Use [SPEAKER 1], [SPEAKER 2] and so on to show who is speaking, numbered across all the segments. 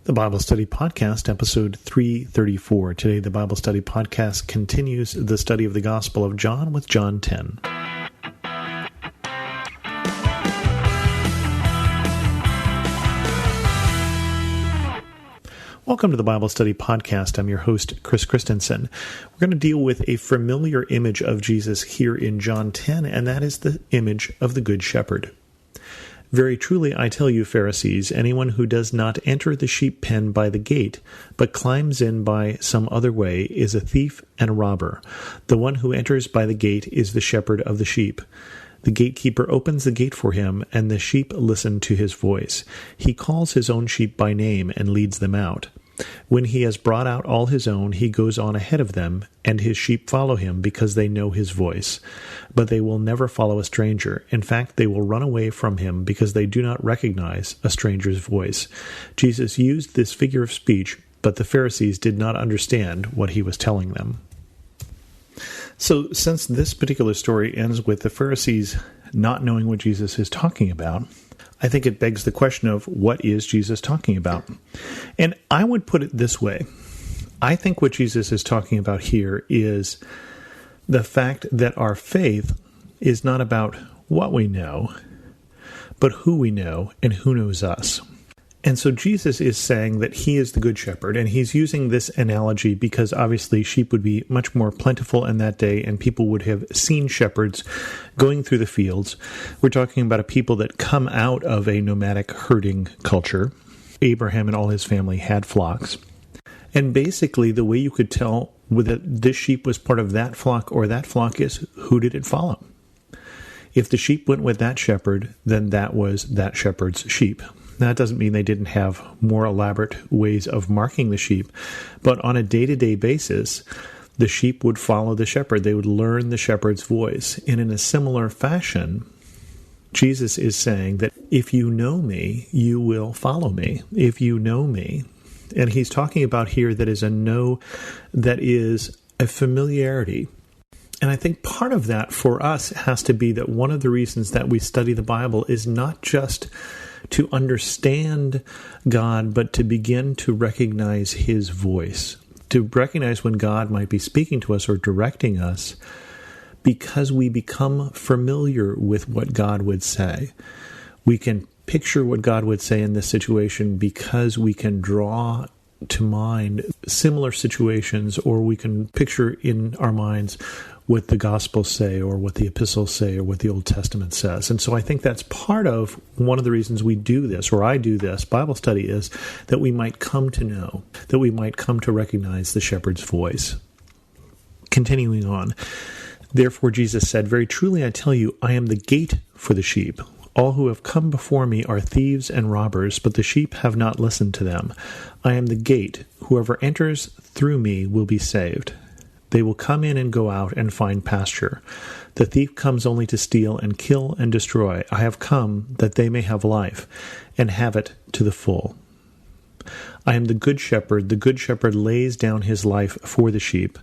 [SPEAKER 1] The Bible Study Podcast, episode 334. Today, the Bible Study Podcast continues the study of the Gospel of John with John 10. Welcome to the Bible Study Podcast. I'm your host, Chris Christensen. We're going to deal with a familiar image of Jesus here in John 10, and that is the image of the Good Shepherd. Very truly, I tell you, Pharisees, anyone who does not enter the sheep pen by the gate, but climbs in by some other way, is a thief and a robber. The one who enters by the gate is the shepherd of the sheep. The gatekeeper opens the gate for him, and the sheep listen to his voice. He calls his own sheep by name and leads them out. When he has brought out all his own, he goes on ahead of them, and his sheep follow him because they know his voice. But they will never follow a stranger. In fact, they will run away from him because they do not recognize a stranger's voice. Jesus used this figure of speech, but the Pharisees did not understand what he was telling them. So, since this particular story ends with the Pharisees not knowing what Jesus is talking about, I think it begs the question of what is Jesus talking about? And I would put it this way. I think what Jesus is talking about here is the fact that our faith is not about what we know, but who we know and who knows us. And so Jesus is saying that he is the Good Shepherd, and he's using this analogy because obviously sheep would be much more plentiful in that day, and people would have seen shepherds going through the fields. We're talking about a people that come out of a nomadic herding culture. Abraham and all his family had flocks. And basically the way you could tell whether this sheep was part of that flock or that flock is who did it follow. If the sheep went with that shepherd, then that was that shepherd's sheep. That doesn't mean they didn't have more elaborate ways of marking the sheep, but on a day-to-day basis, the sheep would follow the shepherd. They would learn the shepherd's voice. And in a similar fashion, Jesus is saying that if you know me, you will follow me. If you know me. And he's talking about here that is a know, that is a familiarity. And I think part of that for us has to be that one of the reasons that we study the Bible is not just to understand God, but to begin to recognize his voice, to recognize when God might be speaking to us or directing us, because we become familiar with what God would say. We can picture what God would say in this situation because we can draw to mind similar situations, or we can picture in our minds what the Gospels say, or what the epistles say, or what the Old Testament says. And so I think that's part of one of the reasons we do this, or I do this, Bible study, is that we might come to know, that we might come to recognize the shepherd's voice. Continuing on, therefore Jesus said, very truly I tell you, I am the gate for the sheep. All who have come before me are thieves and robbers, but the sheep have not listened to them. I am the gate. Whoever enters through me will be saved. They will come in and go out and find pasture. The thief comes only to steal and kill and destroy. I have come that they may have life, and have it to the full. I am the Good Shepherd. The Good Shepherd lays down his life for the sheep.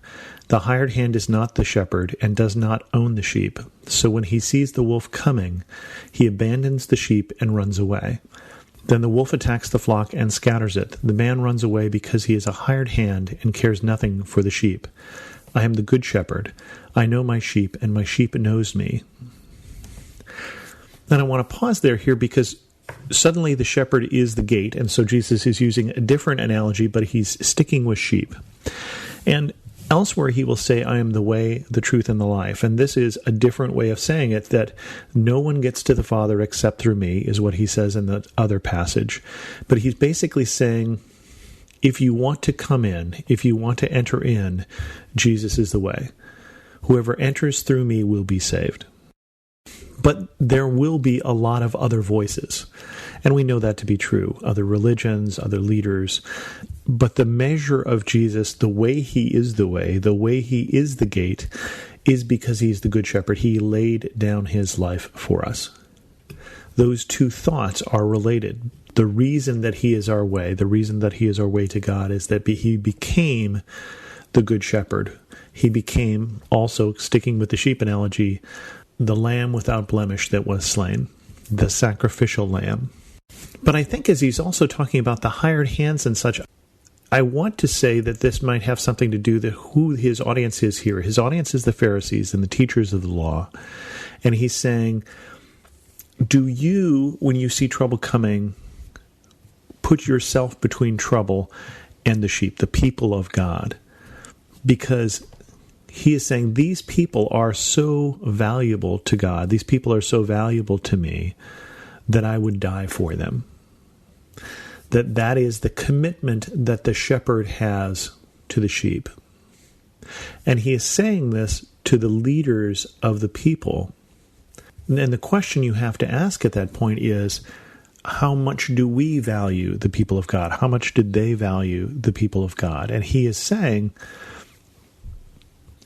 [SPEAKER 1] The hired hand is not the shepherd, and does not own the sheep. So when he sees the wolf coming, he abandons the sheep and runs away. Then the wolf attacks the flock and scatters it. The man runs away because he is a hired hand and cares nothing for the sheep. I am the Good Shepherd. I know my sheep, and my sheep knows me. And I want to pause here because suddenly the shepherd is the gate, and so Jesus is using a different analogy, but he's sticking with sheep. And elsewhere he will say, I am the way, the truth, and the life. And this is a different way of saying it, that no one gets to the Father except through me, is what he says in the other passage. But he's basically saying, if you want to come in, if you want to enter in, Jesus is the way. Whoever enters through me will be saved. But there will be a lot of other voices, and we know that to be true. Other religions, other leaders. But the measure of Jesus, the way he is the way he is the gate, is because he's the Good Shepherd. He laid down his life for us. Those two thoughts are related. The reason that he is our way, the reason that he is our way to God, is that he became the Good Shepherd. He became, also sticking with the sheep analogy, the lamb without blemish that was slain, the sacrificial lamb. But I think as he's also talking about the hired hands and such, I want to say that this might have something to do with who his audience is here. His audience is the Pharisees and the teachers of the law. And he's saying, do you, when you see trouble coming, put yourself between trouble and the sheep, the people of God? Because he is saying these people are so valuable to God, these people are so valuable to me, that I would die for them. That is the commitment that the shepherd has to the sheep. And he is saying this to the leaders of the people. And the question you have to ask at that point is, how much do we value the people of God? How much did they value the people of God? And he is saying,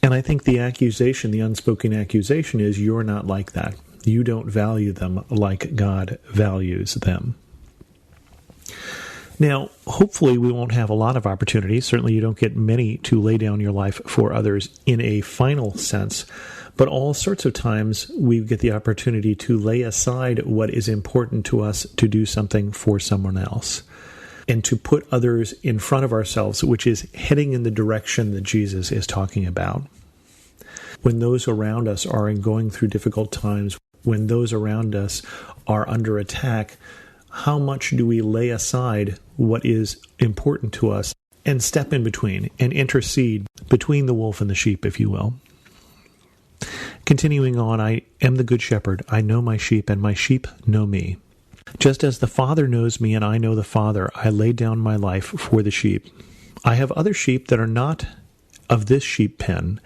[SPEAKER 1] and I think the accusation, the unspoken accusation is, you're not like that. You don't value them like God values them. Now, hopefully we won't have a lot of opportunities. Certainly you don't get many to lay down your life for others in a final sense. But all sorts of times we get the opportunity to lay aside what is important to us to do something for someone else, and to put others in front of ourselves, which is heading in the direction that Jesus is talking about. When those around us are going through difficult times, when those around us are under attack, how much do we lay aside what is important to us and step in between and intercede between the wolf and the sheep, if you will? Continuing on, I am the good shepherd. I know my sheep, and my sheep know me. Just as the Father knows me and I know the Father, I lay down my life for the sheep. I have other sheep that are not of this sheep pen.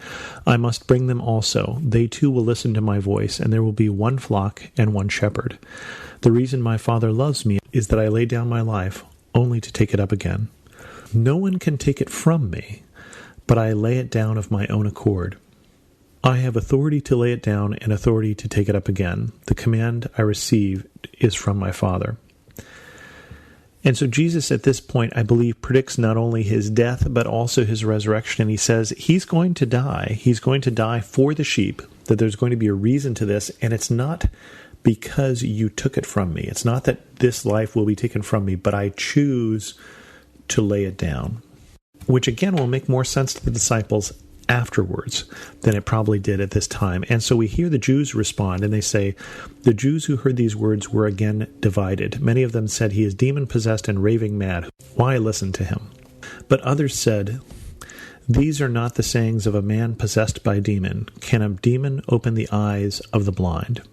[SPEAKER 1] I must bring them also. They too will listen to my voice, and there will be one flock and one shepherd. The reason my Father loves me is that I lay down my life only to take it up again. No one can take it from me, but I lay it down of my own accord. I have authority to lay it down and authority to take it up again. The command I receive is from my Father. And so Jesus at this point, I believe, predicts not only his death, but also his resurrection. And he says he's going to die. He's going to die for the sheep, that there's going to be a reason to this. And it's not because you took it from me. It's not that this life will be taken from me, but I choose to lay it down. Which again will make more sense to the disciples afterwards than it probably did at this time. And so we hear the Jews respond, and they say, the Jews who heard these words were again divided. Many of them said, he is demon-possessed and raving mad. Why listen to him? But others said, these are not the sayings of a man possessed by a demon. Can a demon open the eyes of the blind?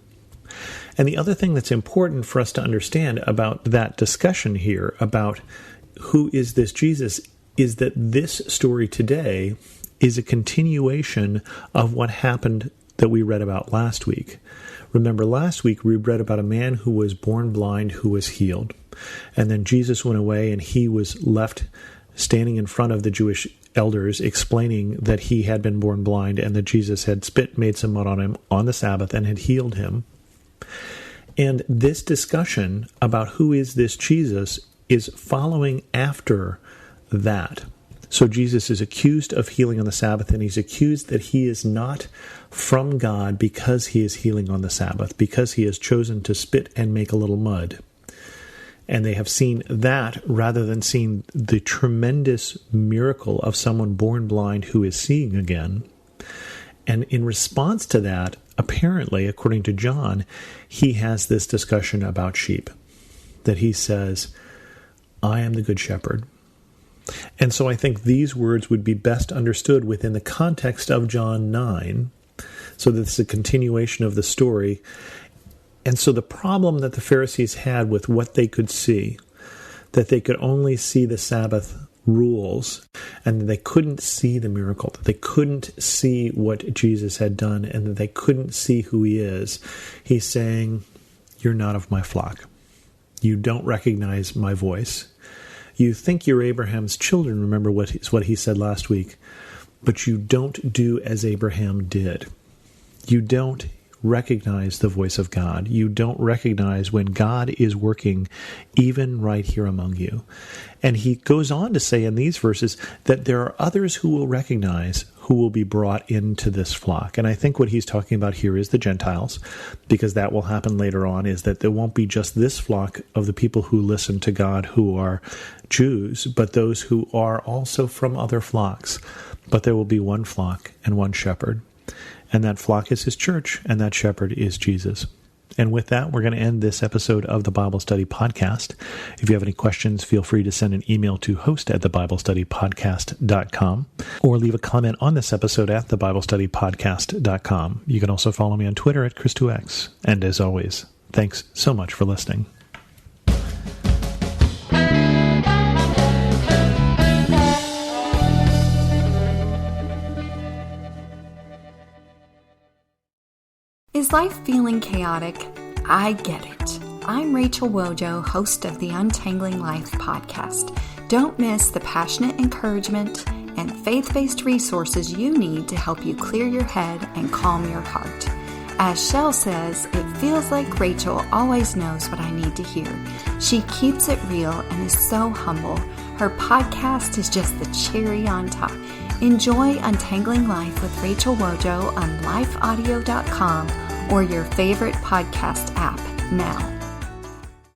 [SPEAKER 1] And the other thing that's important for us to understand about that discussion here about who is this Jesus is that this story today is a continuation of what happened that we read about last week. Remember, last week we read about a man who was born blind who was healed. And then Jesus went away and he was left standing in front of the Jewish elders explaining that he had been born blind and that Jesus had made some mud on him on the Sabbath and had healed him. And this discussion about who is this Jesus is following after that. So Jesus is accused of healing on the Sabbath, and he's accused that he is not from God because he is healing on the Sabbath, because he has chosen to spit and make a little mud. And they have seen that rather than seeing the tremendous miracle of someone born blind who is seeing again. And in response to that, apparently, according to John, he has this discussion about sheep, that he says, I am the good shepherd. And so I think these words would be best understood within the context of John 9, so that it's a continuation of the story. And so the problem that the Pharisees had with what they could see, that they could only see the Sabbath rules, and that they couldn't see the miracle, that they couldn't see what Jesus had done, and that they couldn't see who he is. He's saying, you're not of my flock. You don't recognize my voice. You think you're Abraham's children, remember what he said last week, but you don't do as Abraham did. You don't recognize the voice of God. You don't recognize when God is working even right here among you. And he goes on to say in these verses that there are others who will recognize who will be brought into this flock. And I think what he's talking about here is the Gentiles, because that will happen later on, is that there won't be just this flock of the people who listen to God who are Jews, but those who are also from other flocks. But there will be one flock and one shepherd. And that flock is his church, and that shepherd is Jesus. And with that, we're going to end this episode of the Bible Study Podcast. If you have any questions, feel free to send an email to host@thebiblestudypodcast.com or leave a comment on this episode at thebiblestudypodcast.com. You can also follow me on Twitter at Chris2X. And as always, thanks so much for listening.
[SPEAKER 2] Is life feeling chaotic? I get it. I'm Rachel Wojo, host of the Untangling Life podcast. Don't miss the passionate encouragement and faith-based resources you need to help you clear your head and calm your heart. As Shell says, it feels like Rachel always knows what I need to hear. She keeps it real and is so humble. Her podcast is just the cherry on top. Enjoy Untangling Life with Rachel Wojo on lifeaudio.com or your favorite podcast app now.